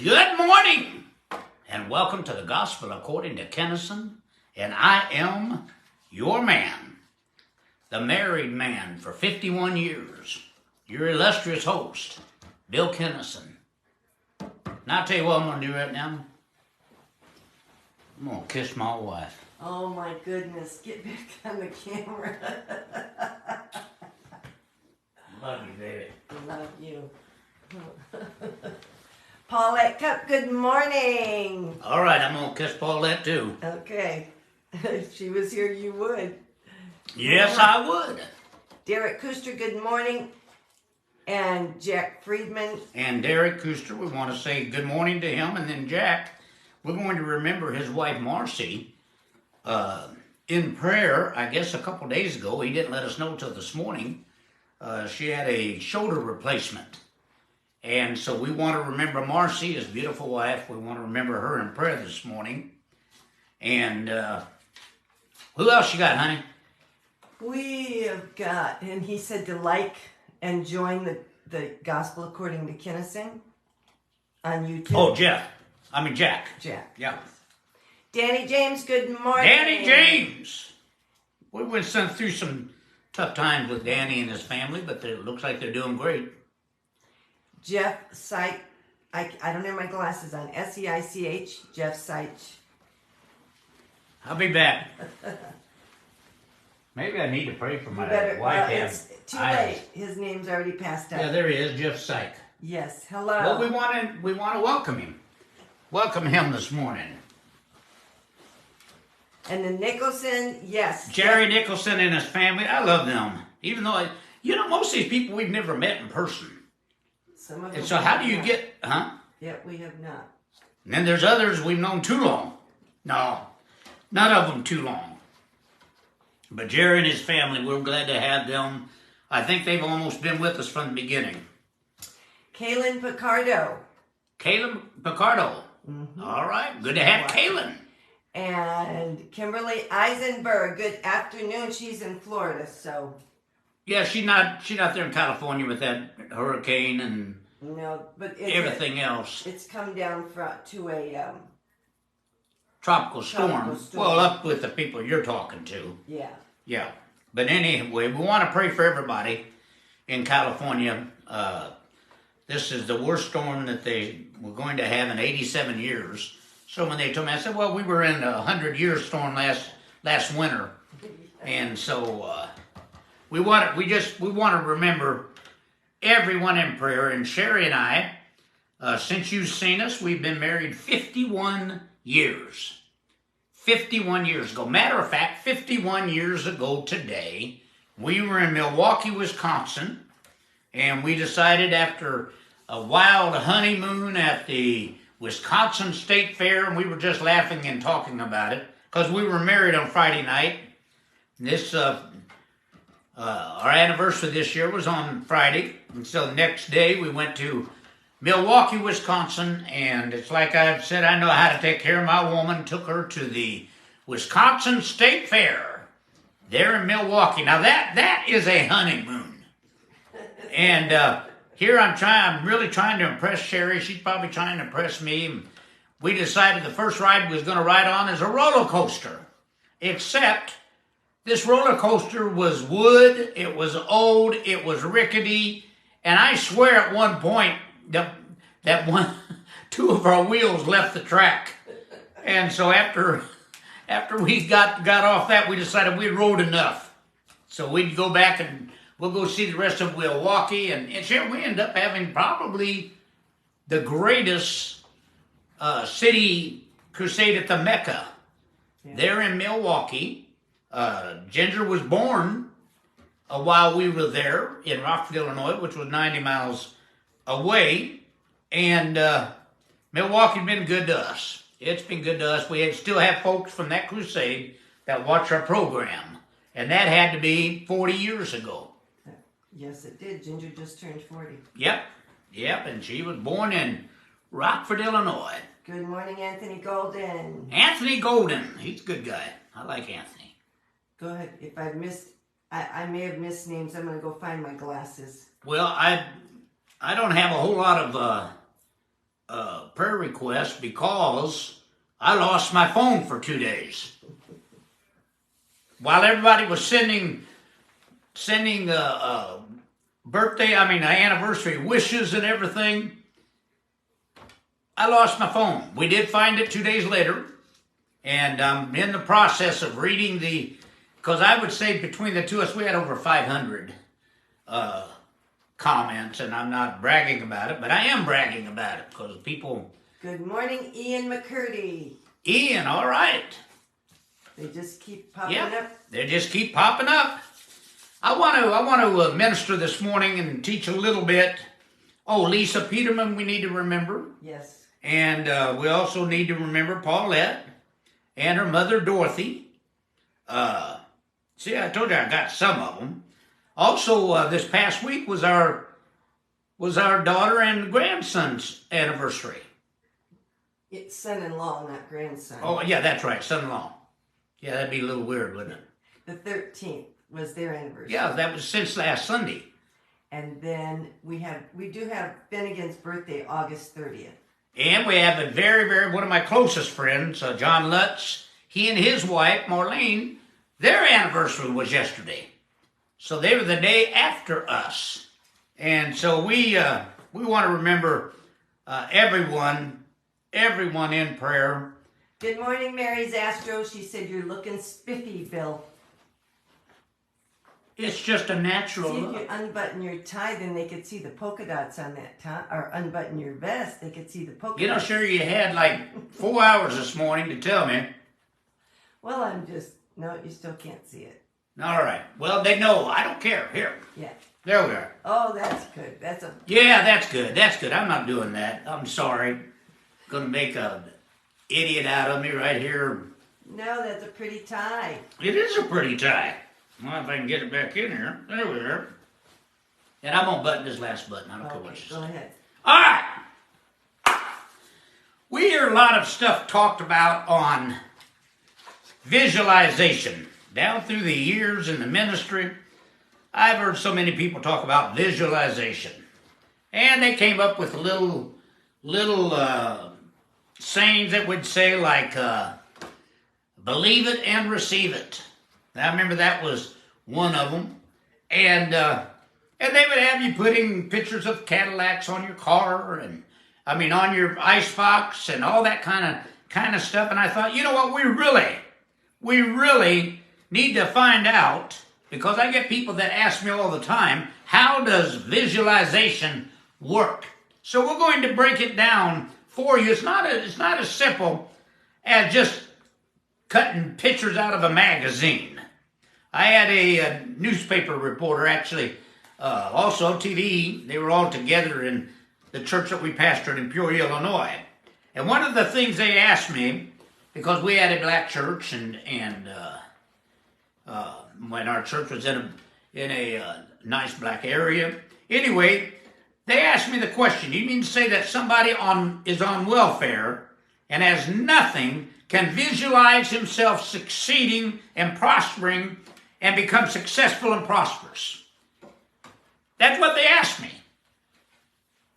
Good morning, and welcome to the Gospel according to Kinison, and I am your man, the married man for 51 years, your illustrious host, Bill Kinison. Now I'll tell you what I'm going to do right now. I'm going to kiss my wife. Oh my goodness, get back on the camera. Love you, baby. Love you. Paulette Cup, good morning. All right, I'm going to kiss Paulette too. Okay. If she was here, you would. Yes, I would. Derek Kuster, good morning. And Jack Friedman. And Derek Kuster, we want to say good morning to him. And then Jack, we're going to remember his wife Marcy in prayer, I guess a couple days ago. He didn't let us know till this morning. She had a shoulder replacement. And so we want to remember Marcy, his beautiful wife. We want to remember her in prayer this morning. And who else you got, honey? We have got, and he said to like and join the Gospel according to Kinison on YouTube. Oh, Jack. Jack. Yeah. Danny James, good morning. Danny James. We went through some tough times with Danny and his family, but it looks like they're doing great. Jeff Seich, I don't have my glasses on. S-E-I-C-H, Jeff Seich. I'll be back. Maybe I need to pray for my wife. It's too late. His name's already passed out. Yeah, there he is, Jeff Seich. Yes, hello. Well, we want to welcome him. Welcome him this morning. And then Nicholson, yes. Jerry Nicholson and his family, I love them. Even though, most of these people we've never met in person. Some of them. And so how do you get, huh? Yeah, we have not. And then there's others we've known too long. No, none of them too long. But Jerry and his family, we're glad to have them. I think they've almost been with us from the beginning. Kaylin Picardo. Kaylin Picardo. Mm-hmm. All right, good to have Kaylin. And Kimberly Eisenberg, good afternoon. She's in Florida, so. Yeah, she's not there in California with that hurricane and everything else. It's come down to a tropical storm. Well, up with the people you're talking to. Yeah. Yeah. But anyway, we want to pray for everybody in California. This is the worst storm that they were going to have in 87 years. So when they told me, I said, well, we were in a 100-year storm last winter. And so we want to remember everyone in prayer. And Sherry and I, since you've seen us, we've been married 51 years. 51 years ago. Matter of fact, 51 years ago today, we were in Milwaukee, Wisconsin, and we decided after a wild honeymoon at the Wisconsin State Fair, and we were just laughing and talking about it, because we were married on Friday night. This, our anniversary this year was on Friday, and so the next day we went to Milwaukee, Wisconsin, and it's like I've said, I know how to take care of my woman. Took her to the Wisconsin State Fair there in Milwaukee. Now that is a honeymoon. And here I'm really trying to impress Sherry. She's probably trying to impress me. We decided the first ride we was going to ride on is a roller coaster. Except this roller coaster was wood, it was old, it was rickety, and I swear at one point, two of our wheels left the track. And so after we got off that, we decided we rode enough. So we'd go back and we'll go see the rest of Milwaukee. And sure, we ended up having probably the greatest city crusade at the Mecca. Yeah. There in Milwaukee. Ginger was born while we were there in Rockford, Illinois, which was 90 miles away, and Milwaukee's been good to us. It's been good to us. We still have folks from that crusade that watch our program, and that had to be 40 years ago. Yes, it did. Ginger just turned 40. Yep, and she was born in Rockford, Illinois. Good morning, Anthony Golden. Anthony Golden. He's a good guy. I like Anthony. Go ahead. If I've missed, I may have missed names. I'm going to go find my glasses. Well, I don't have a whole lot prayer request because I lost my phone for 2 days. While everybody was sending anniversary wishes and everything, I lost my phone. We did find it 2 days later, and I'm in the process of reading because I would say between the two of us, we had over 500 comments, and I'm not bragging about it, but I am bragging about it because people... Good morning, Ian McCurdy. Ian, all right. They just keep popping up. They just keep popping up. I want to minister this morning and teach a little bit. Oh, Lisa Peterman, we need to remember. Yes. And we also need to remember Paulette and her mother, Dorothy. See, I told you I got some of them. Also, this past week was our daughter and grandson's anniversary. It's son-in-law, not grandson. Oh, yeah, that's right, son-in-law. Yeah, that'd be a little weird, wouldn't it? The 13th was their anniversary. Yeah, that was since last Sunday. And then we do have Finnegan's birthday, August 30th. And we have a very, one of my closest friends, John Lutz. He and his wife, Marlene, their anniversary was yesterday. So they were the day after us. And so we want to remember everyone in prayer. Good morning, Mary Zastro. She said you're looking spiffy, Bill. It's just a natural See, look. if you unbutton your tie, then they could see the polka dots on that tie. Or unbutton your vest, they could see the polka dots. You know, sure you had like 4 hours this morning to tell me. Well, no, you still can't see it. All right. Well, they know. I don't care. Here. Yeah. There we are. Oh, that's good. Yeah, that's good. That's good. I'm not doing that. I'm sorry. Gonna make a idiot out of me right here. No, that's a pretty tie. It is a pretty tie. Well, if I can get it back in here. There we are. And I'm gonna button this last button. I don't care what you say. Go ahead. All right. We hear a lot of stuff talked about on visualization. Down through the years in the ministry, I've heard so many people talk about visualization. And they came up with little sayings that would say like, believe it and receive it. I remember that was one of them. And they would have you putting pictures of Cadillacs on your car and, on your icebox and all that kind of stuff. And I thought, you know what, we really need to find out, because I get people that ask me all the time, how does visualization work? So we're going to break it down for you. It's not as simple as just cutting pictures out of a magazine. I had a newspaper reporter, actually, also TV. They were all together in the church that we pastored in Peoria, Illinois. And one of the things they asked me, because we had a black church, and when our church was in a nice black area. Anyway, they asked me the question, you mean to say that somebody is on welfare and has nothing, can visualize himself succeeding and prospering and become successful and prosperous? That's what they asked me.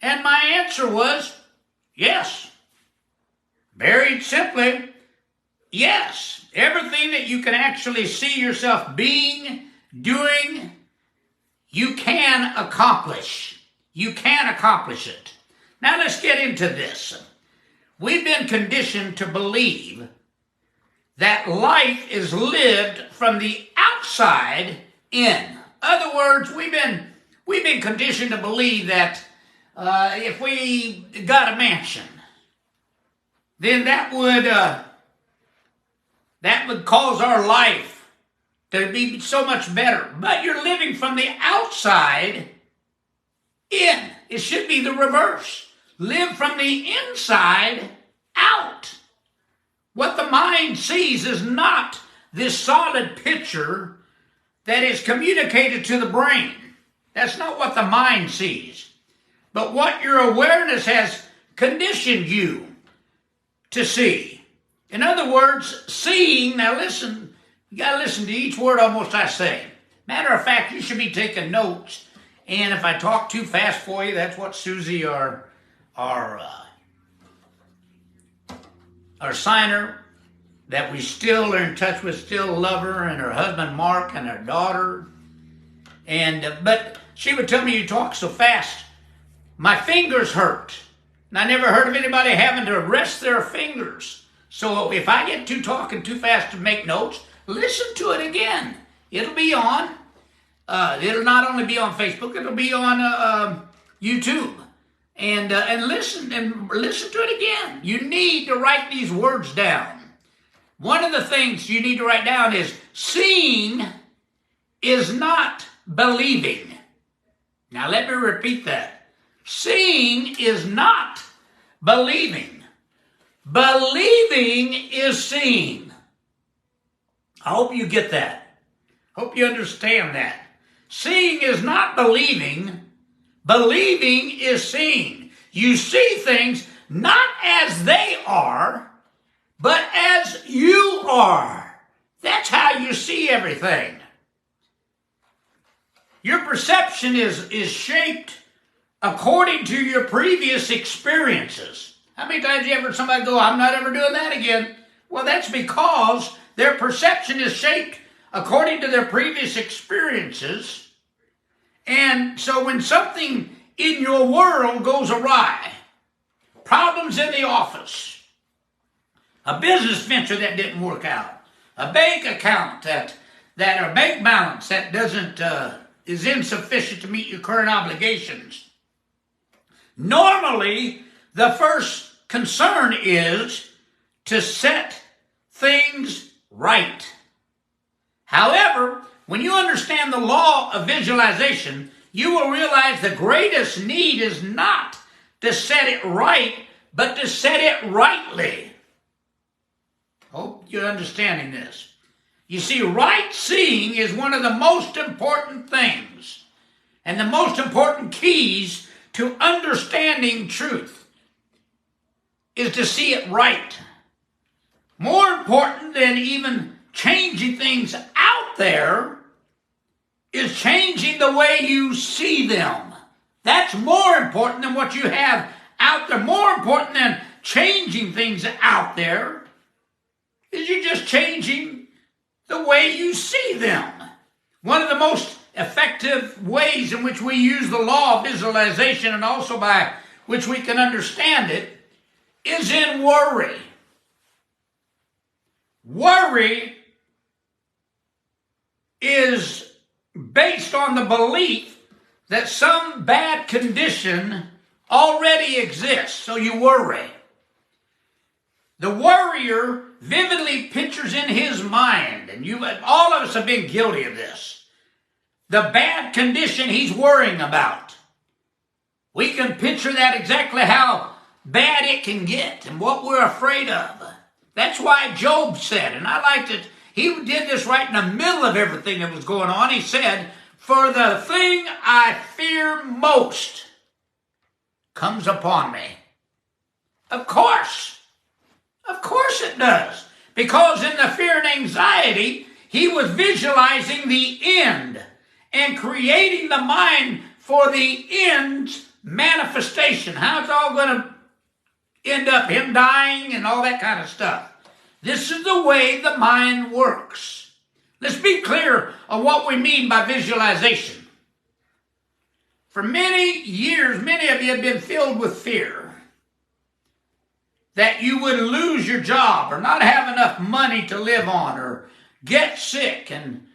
And my answer was, yes. Very simply, yes. Everything that you can actually see yourself being, doing, you can accomplish. You can accomplish it. Now let's get into this. We've been conditioned to believe that life is lived from the outside in. In other words, we've been conditioned to believe that if we got a mansion, then that would cause our life to be so much better. But you're living from the outside in. It should be the reverse. Live from the inside out. What the mind sees is not this solid picture that is communicated to the brain. That's not what the mind sees. But what your awareness has conditioned you to see. In other words, seeing, now listen, you got to listen to each word almost I say. Matter of fact, you should be taking notes. And if I talk too fast for you, that's what Susie, our our signer that we still are in touch with, still love her, and her husband Mark and her daughter. And but she would tell me, you talk so fast, my fingers hurt. And I never heard of anybody having to rest their fingers. So if I get to talking too fast to make notes, listen to it again. It'll be on. It'll not only be on Facebook, it'll be on YouTube. And listen to it again. You need to write these words down. One of the things you need to write down is seeing is not believing. Now let me repeat that. Seeing is not believing. Believing is seeing. I hope you get that. Hope you understand that. Seeing is not believing. Believing is seeing. You see things not as they are, but as you are. That's how you see everything. Your perception is shaped according to your previous experiences. How many times you ever heard somebody go, I'm not ever doing that again? Well, that's because their perception is shaped according to their previous experiences. And so when something in your world goes awry, problems in the office, a business venture that didn't work out, a bank account that or bank balance that doesn't is insufficient to meet your current obligations. Normally, the first concern is to set things right. However, when you understand the law of visualization, you will realize the greatest need is not to set it right, but to set it rightly. Hope you're understanding this. You see, right seeing is one of the most important things and the most important keys to understanding truth is to see it right. More important than even changing things out there is changing the way you see them. That's more important than what you have out there. More important than changing things out there is you just changing the way you see them. One of the most effective ways in which we use the law of visualization and also by which we can understand it is in worry. Worry is based on the belief that some bad condition already exists, so you worry. The worrier vividly pictures in his mind, and all of us have been guilty of this, the bad condition he's worrying about. We can picture that exactly how bad it can get and what we're afraid of. That's why Job said, and I liked it, he did this right in the middle of everything that was going on. He said, for the thing I fear most comes upon me. Of course it does. Because in the fear and anxiety, he was visualizing the end and creating the mind for the end's manifestation. How it's all going to end up, him dying and all that kind of stuff. This is the way the mind works. Let's be clear on what we mean by visualization. For many years, many of you have been filled with fear that you would lose your job or not have enough money to live on or get sick, and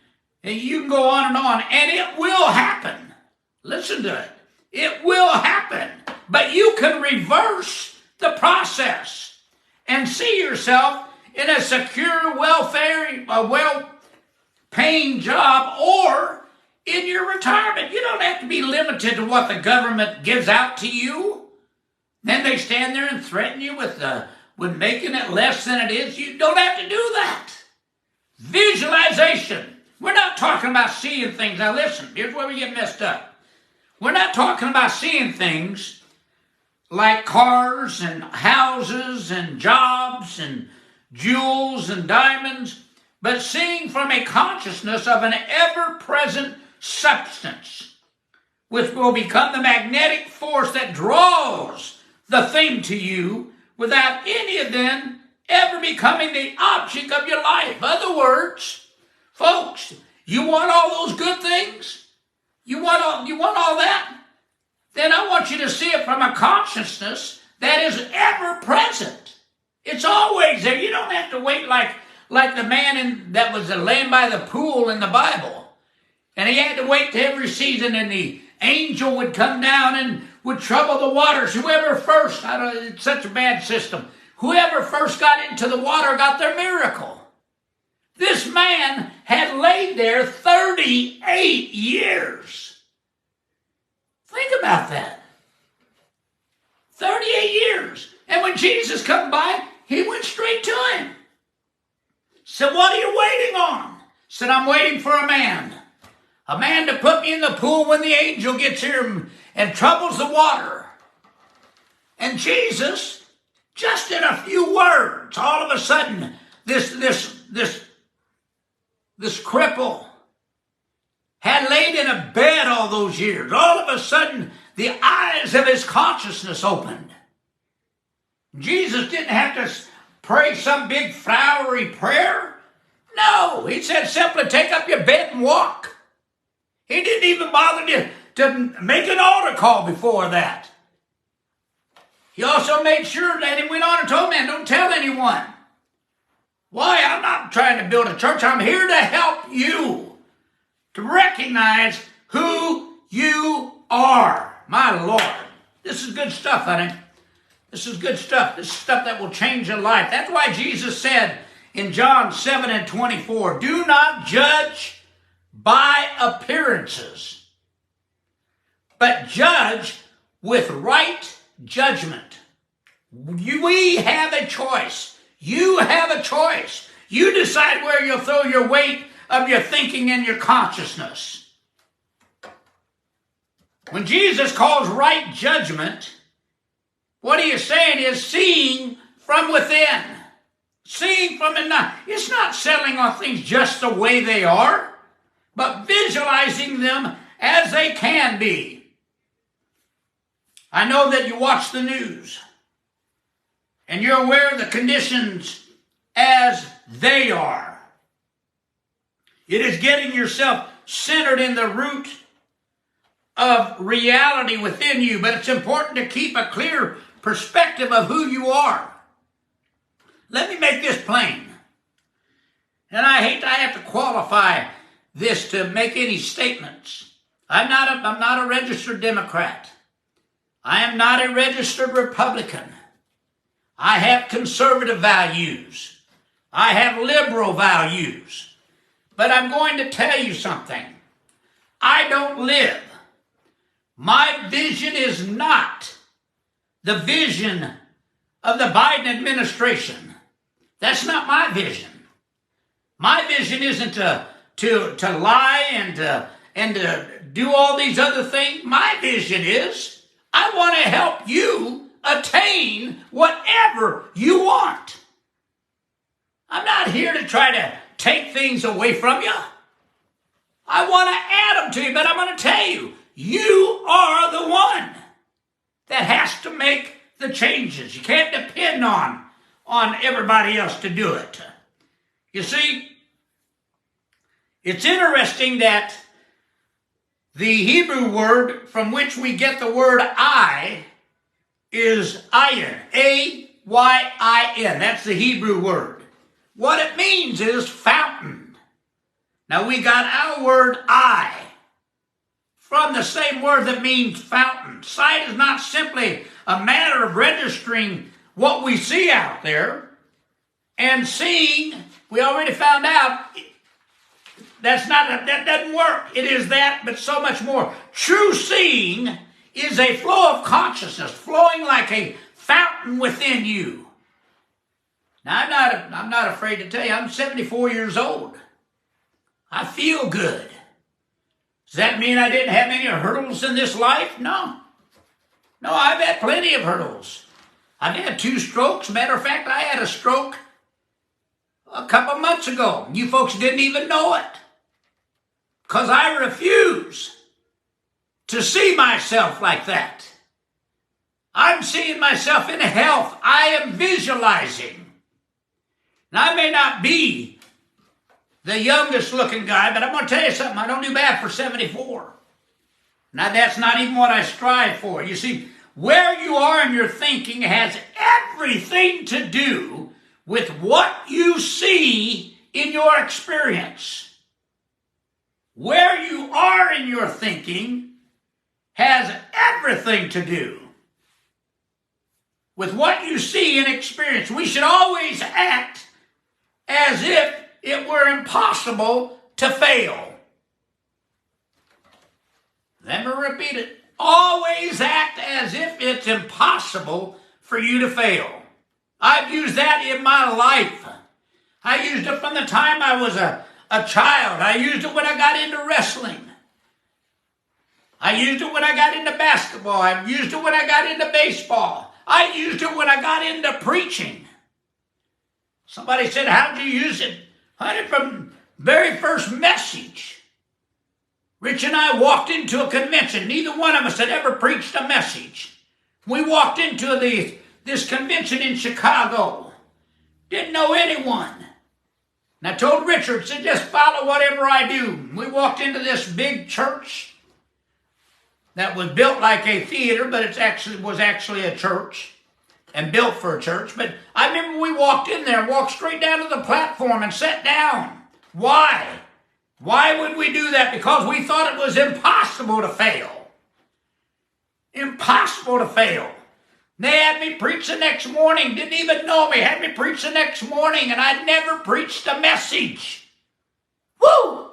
you can go on, and it will happen. Listen to it. It will happen. But you can reverse the process and see yourself in a secure, well-paying job or in your retirement. You don't have to be limited to what the government gives out to you. Then they stand there and threaten you with making it less than it is. You don't have to do that. Visualization. We're not talking about seeing things. Now listen, here's where we get messed up. We're not talking about seeing things like cars and houses and jobs and jewels and diamonds, but seeing from a consciousness of an ever-present substance, which will become the magnetic force that draws the thing to you without any of them ever becoming the object of your life. In other words, folks, you want all those good things? You want all that? Then I want you to see it from a consciousness that is ever present. It's always there. You don't have to wait like the man that was laying by the pool in the Bible. And he had to wait to every season, and the angel would come down and would trouble the waters. Whoever first, it's such a bad system. Whoever first got into the water got their miracle. This man had laid there 38 years. Think about that. 38 years. And when Jesus come by, he went straight to him. Said, what are you waiting on? Said, I'm waiting for a man. A man to put me in the pool when the angel gets here and troubles the water. And Jesus, just in a few words, all of a sudden, this cripple had laid in a bed all those years. All of a sudden, the eyes of his consciousness opened. Jesus didn't have to pray some big flowery prayer. No, he said simply take up your bed and walk. He didn't even bother to make an altar call before that. He also made sure that he went on and told man, don't tell anyone. Why? I'm not trying to build a church. I'm here to help you to recognize who you are. My Lord. This is good stuff, honey. This is good stuff. This is stuff that will change your life. That's why Jesus said in John 7:24, do not judge by appearances, but judge with right judgment. We have a choice. You have a choice. You decide where you'll throw your weight of your thinking and your consciousness. When Jesus calls right judgment, what he is saying is seeing from within. Seeing from within. It's not settling on things just the way they are, but visualizing them as they can be. I know that you watch the news, and you're aware of the conditions as they are. It is getting yourself centered in the root of reality within you, but it's important to keep a clear perspective of who you are. Let me make this plain. And I hate I have to qualify this to make any statements. I'm not a registered Democrat. I am not a registered Republican. I have conservative values. I have liberal values. But I'm going to tell you something. I don't live. My vision is not the vision of the Biden administration. That's not my vision. My vision isn't to lie and to do all these other things. My vision is I want to help you attain whatever you want. I'm not here to try to take things away from you. I want to add them to you, but I'm going to tell you, you are the one that has to make the changes. You can't depend on everybody else to do it. You see, it's interesting that the Hebrew word from which we get the word I is ayin, A-Y-I-N. That's the Hebrew word. What it means is fountain. Now we got our word I from the same word that means fountain. Sight is not simply a matter of registering what we see out there. And seeing, we already found out, that doesn't work. It is that, but so much more. True seeing is a flow of consciousness, flowing like a fountain within you. Now, I'm not afraid to tell you, I'm 74 years old. I feel good. Does that mean I didn't have any hurdles in this life? No. No, I've had plenty of hurdles. I've had 2 strokes. Matter of fact, I had a stroke a couple months ago. You folks didn't even know it. Because I refuse to see myself like that. I'm seeing myself in health. I am visualizing And I may not be the youngest looking guy, but I'm going to tell you something. I don't do bad for 74. Now, that's not even what I strive for. You see, where you are in your thinking has everything to do with what you see in your experience. Where you are in your thinking has everything to do with what you see and experience. We should always act as if it were impossible to fail. Let me repeat it. Always act as if it's impossible for you to fail. I've used that in my life. I used it from the time I was a child. I used it when I got into wrestling. I used it when I got into basketball. I used it when I got into baseball. I used it when I got into preaching. Somebody said, how'd you use it? Honey, from very first message. Rich and I walked into a convention. Neither one of us had ever preached a message. We walked into this convention in Chicago. Didn't know anyone. And I told Richard, said, just follow whatever I do. We walked into this big church that was built like a theater, but it was actually a church and built for a church. But I remember we walked in there, walked straight down to the platform and sat down. Why? Why would we do that? Because we thought it was impossible to fail. Impossible to fail. They had me preach the next morning, didn't even know me, had me preach the next morning, and I'd never preached a message. Woo!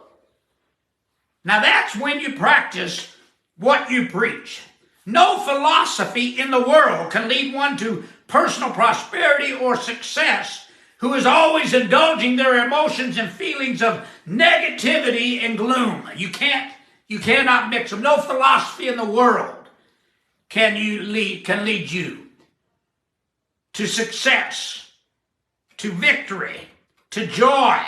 Now that's when you practice what you preach. No philosophy in the world can lead one to personal prosperity or success who is always indulging their emotions and feelings of negativity and gloom. You cannot mix them. No philosophy in the world can lead you to success, to victory, to joy,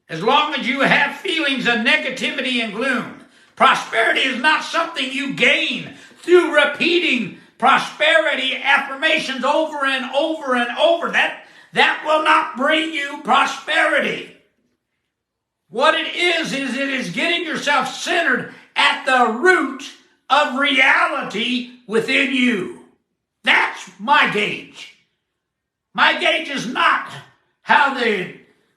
as long as you have feelings of negativity and gloom. Prosperity is not something you gain through repeating prosperity affirmations over and over and over. That will not bring you prosperity. What it is getting yourself centered at the root of reality within you. That's my gauge. My gauge is not how the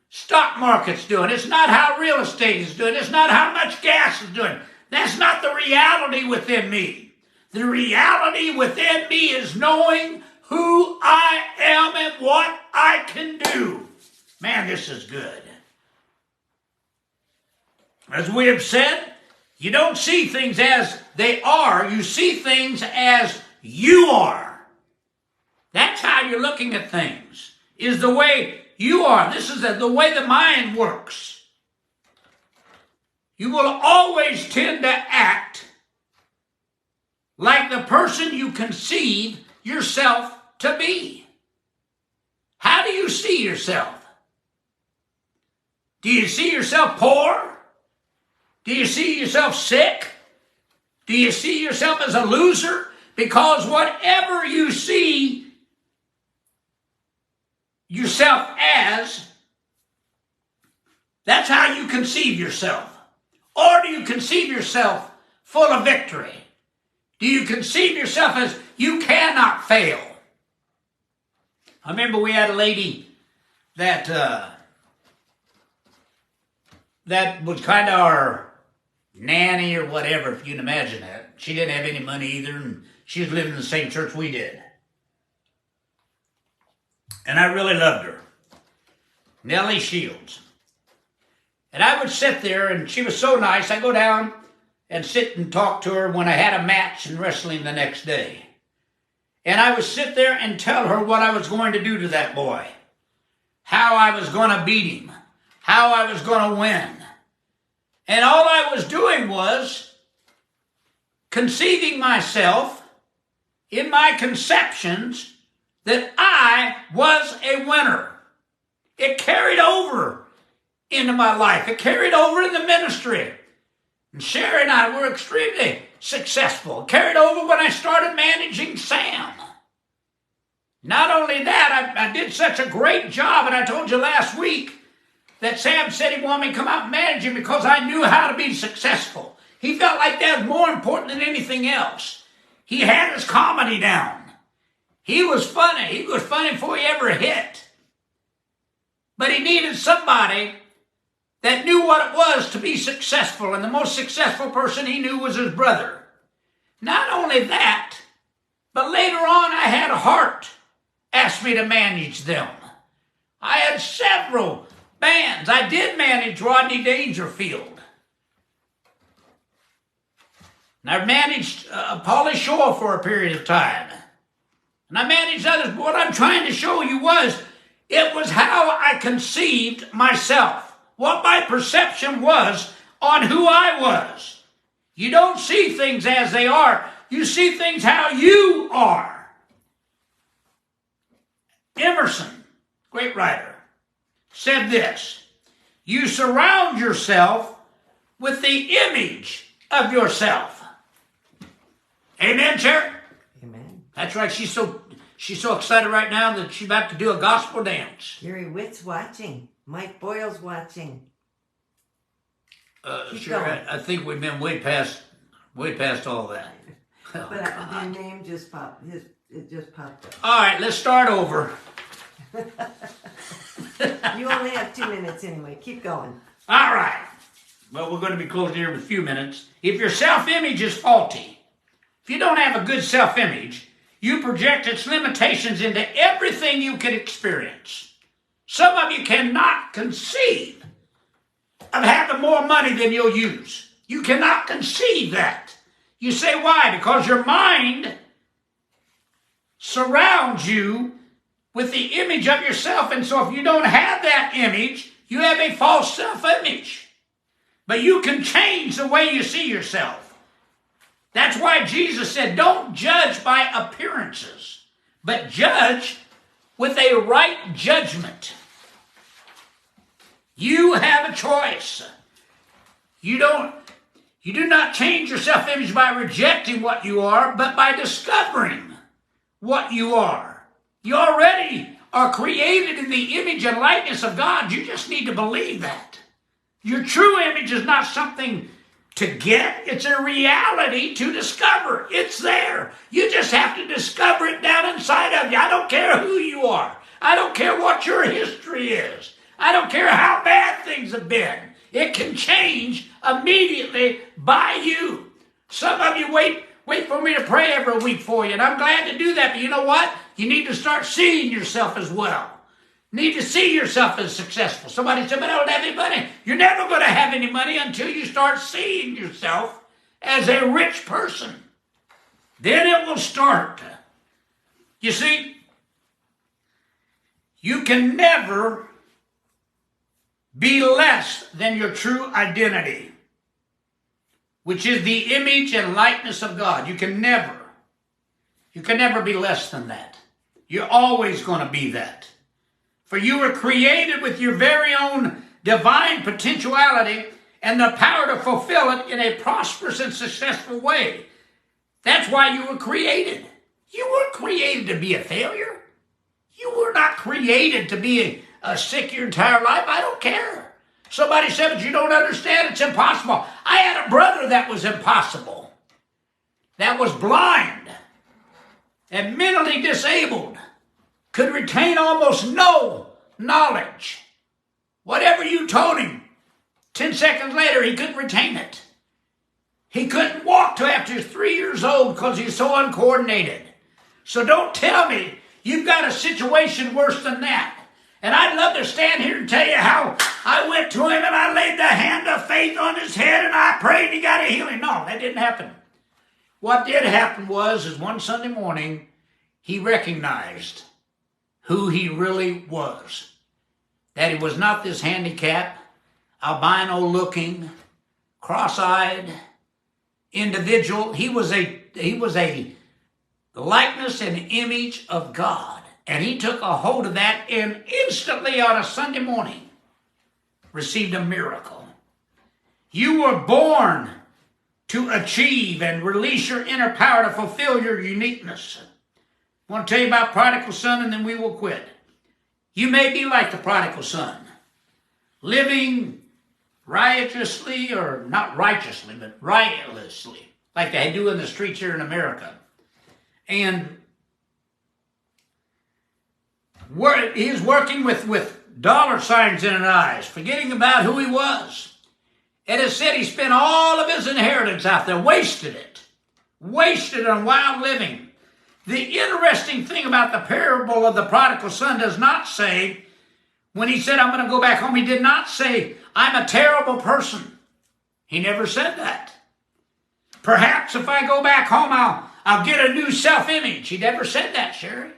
stock market's doing. It's not how real estate is doing. It's not how much gas is doing. That's not the reality within me. The reality within me is knowing who I am and what I can do. Man, this is good. As we have said, you don't see things as they are. You see things as you are. That's how you're looking at things, is the way you are. This is the way the mind works. You will always tend to act like the person you conceive yourself to be. How do you see yourself? Do you see yourself poor? Do you see yourself sick? Do you see yourself as a loser? Because whatever you see yourself as, that's how you conceive yourself. Or do you conceive yourself full of victory? Do you conceive yourself as you cannot fail? I remember we had a lady that was kind of our nanny or whatever, if you can imagine that. She didn't have any money either, and she was living in the same church we did. And I really loved her. Nellie Shields. And I would sit there, and she was so nice. I'd go down and sit and talk to her when I had a match in wrestling the next day. And I would sit there and tell her what I was going to do to that boy. How I was going to beat him. How I was going to win. And all I was doing was conceiving myself in my conceptions that I was a winner. It carried over into my life. It carried over in the ministry. And Sherry and I were extremely successful. It carried over when I started managing Sam. Not only that, I did such a great job, and I told you last week that Sam said he wanted me to come out and manage him because I knew how to be successful. He felt like that was more important than anything else. He had his comedy down. He was funny. He was funny before he ever hit. But he needed somebody that knew what it was to be successful, and the most successful person he knew was his brother. Not only that, but later on I had Hart ask me to manage them. I had several bands. I did manage Rodney Dangerfield. And I managed Pauly Shore for a period of time. And I managed others. But what I'm trying to show you was, it was how I conceived myself. What my perception was on who I was. You don't see things as they are. You see things how you are. Emerson, great writer, said this: you surround yourself with the image of yourself. Amen, Chair? Amen. That's right. She's so excited right now that she's about to do a gospel dance. Gary Witt's watching. Mike Boyle's watching. Sure, I think we've been way past all that. Oh, but your name just popped. It just popped up. All right, let's start over. You only have 2 minutes anyway. Keep going. All right. Well, we're going to be closing here in a few minutes. If your self-image is faulty, if you don't have a good self-image, you project its limitations into everything you can experience. Some of you cannot conceive of having more money than you'll use. You cannot conceive that. You say, why? Because your mind surrounds you with the image of yourself. And so if you don't have that image, you have a false self-image. But you can change the way you see yourself. That's why Jesus said, don't judge by appearances, but judge with a right judgment. You have a choice. You do not change your self-image by rejecting what you are, but by discovering what you are. You already are created in the image and likeness of God. You just need to believe that. Your true image is not something to get. It's a reality to discover. It's there. You just have to discover it down inside of you. I don't care who you are. I don't care what your history is. I don't care how bad things have been. It can change immediately by you. Some of you wait for me to pray every week for you, and I'm glad to do that. But you know what? You need to start seeing yourself as well. You need to see yourself as successful. Somebody said, but I don't have any money. You're never going to have any money until you start seeing yourself as a rich person. Then it will start. You see, you can never be less than your true identity, which is the image and likeness of God. You can never be less than that. You're always going to be that. For you were created with your very own divine potentiality and the power to fulfill it in a prosperous and successful way. That's why you were created. You weren't created to be a failure. You were not created to be sick your entire life. I don't care. Somebody said, but you don't understand. It's impossible. I had a brother that was impossible. That was blind and mentally disabled. Could retain almost no knowledge. Whatever you told him, 10 seconds later, he couldn't retain it. He couldn't walk till after he was 3 years old because he's so uncoordinated. So don't tell me you've got a situation worse than that. And I'd love to stand here and tell you how I went to him and I laid the hand of faith on his head and I prayed and he got a healing. No, that didn't happen. What did happen was one Sunday morning, he recognized who he really was. That he was not this handicapped, albino-looking, cross-eyed individual. He was a likeness and image of God. And he took a hold of that and instantly on a Sunday morning received a miracle. You were born to achieve and release your inner power to fulfill your uniqueness. I want to tell you about prodigal son, and then we will quit. You may be like the prodigal son, living riotously, or not righteously, but riotously, like they do in the streets here in America. And he's working with dollar signs in his eyes, forgetting about who he was. And it said he spent all of his inheritance out there, wasted it on wild living. The interesting thing about the parable of the prodigal son does not say, when he said, I'm going to go back home, he did not say, I'm a terrible person. He never said that. Perhaps if I go back home, I'll get a new self-image. He never said that, Sherry.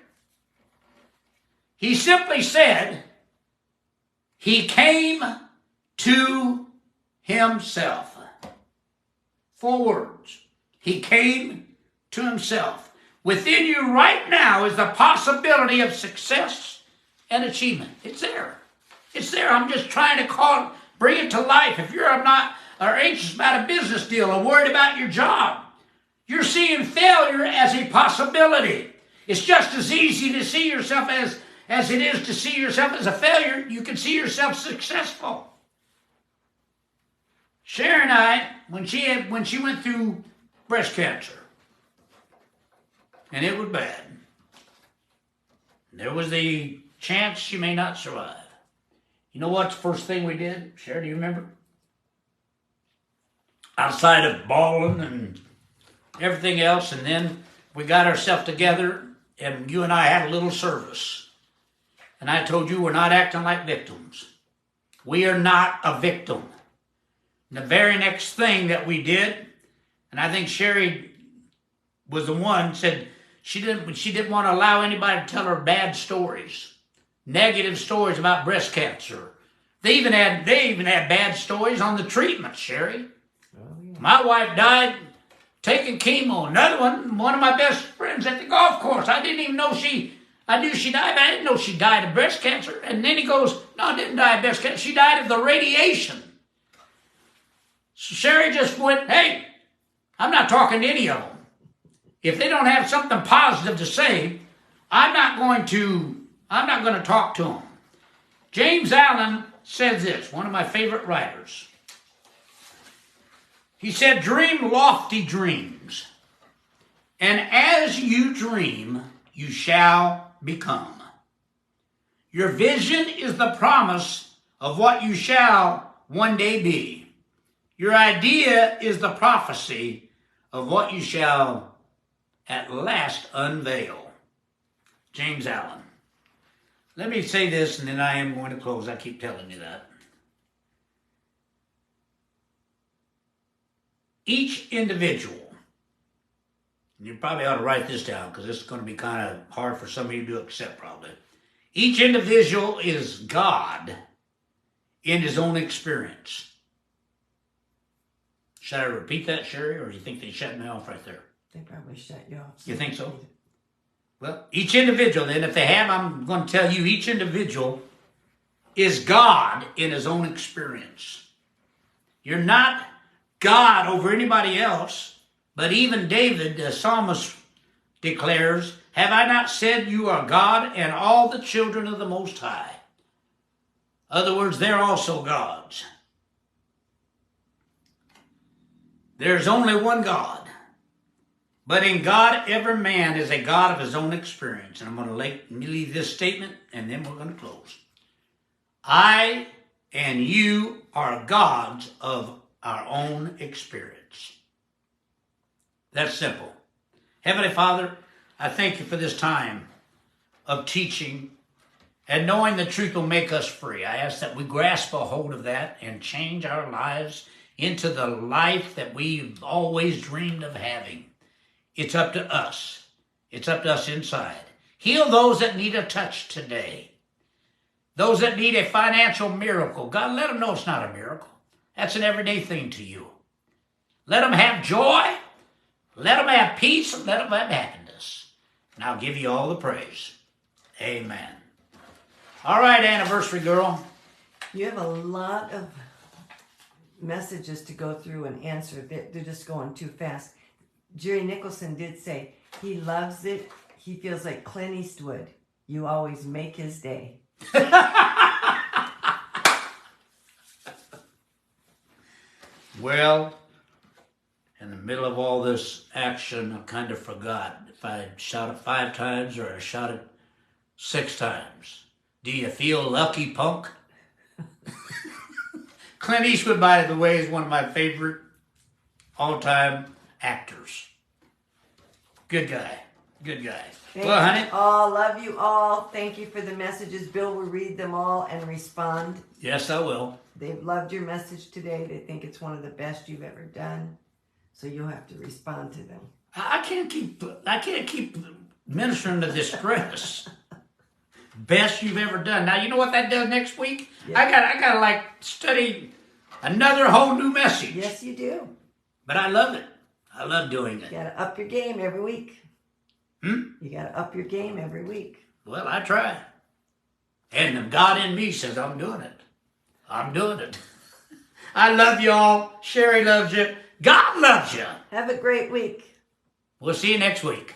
He simply said, he came to himself. 4 words. He came to himself. Within you right now is the possibility of success and achievement. It's there. It's there. I'm just trying to bring it to life. If you're not or anxious about a business deal or worried about your job, you're seeing failure as a possibility. It's just as easy to see yourself as it is to see yourself as a failure. You can see yourself successful. Sharon and I, when she went through breast cancer, and it was bad, there was the chance she may not survive. You know what's the first thing we did? Sharon, do you remember? Outside of bawling and everything else, and then we got ourselves together, and you and I had a little service. And I told you we're not acting like victims. We are not a victim. And the very next thing that we did, and I think Sherry was the one, said she didn't want to allow anybody to tell her bad stories, negative stories about breast cancer. They even had bad stories on the treatment, Sherry. Oh, yeah. My wife died taking chemo. Another one of my best friends at the golf course. I didn't even know I knew she died, but I didn't know she died of breast cancer. And then he goes, no, I didn't die of breast cancer. She died of the radiation. So Sherry just went, hey, I'm not talking to any of them. If they don't have something positive to say, I'm not going to talk to them. James Allen says this, one of my favorite writers. He said, dream lofty dreams, and as you dream, you shall become. Your vision is the promise of what you shall one day be. Your idea is the prophecy of what you shall at last unveil. James Allen. Let me say this, and then I am going to close. I keep telling you that. Each individual, and you probably ought to write this down because this is going to be kind of hard for some of you to accept probably. Each individual is God in his own experience. Should I repeat that, Sherry, or do you think they shut me off right there? They probably shut you off. You think so? Well, each individual, then, if they have, I'm going to tell you, each individual is God in his own experience. You're not God over anybody else, but even David, the psalmist, declares, have I not said you are God and all the children of the Most High? In other words, they're also gods. There's only one God. But in God, every man is a God of his own experience. And I'm going to leave this statement, and then we're going to close. I and you are gods of our own experience. That's simple. Heavenly Father, I thank you for this time of teaching and knowing the truth will make us free. I ask that we grasp a hold of that and change our lives into the life that we've always dreamed of having. It's up to us. It's up to us inside. Heal those that need a touch today. Those that need a financial miracle. God, let them know it's not a miracle. That's an everyday thing to you. Let them have joy. Let them have peace. And let them have happiness. And I'll give you all the praise. Amen. All right, anniversary girl. You have a lot of messages to go through and answer. They're just going too fast. Jerry Nicholson did say he loves it. he feels like Clint Eastwood. You always make his day. Well, in the middle of all this action, I kind of forgot if I shot it 5 times or I shot it 6 times. Do you feel lucky, punk? Clint Eastwood, by the way, is one of my favorite all-time actors. Good guy. Good guy. Thank Well, honey. you all. Love you all. Thank you for the messages. Bill will read them all and respond. Yes, I will. They've loved your message today. They think it's one of the best you've ever done. So you'll have to respond to them. I can't keep ministering to distress. Best you've ever done. Now you know what that does next week? Yeah. I gotta like study another whole new message. Yes, you do. But I love it. I love doing You it. gotta up your game every week. You gotta up your game every week. Well, I try. And the God in me says I'm doing it. I'm doing it. I love y'all. Sherry loves you. God loves you. Have a great week. We'll see you next week.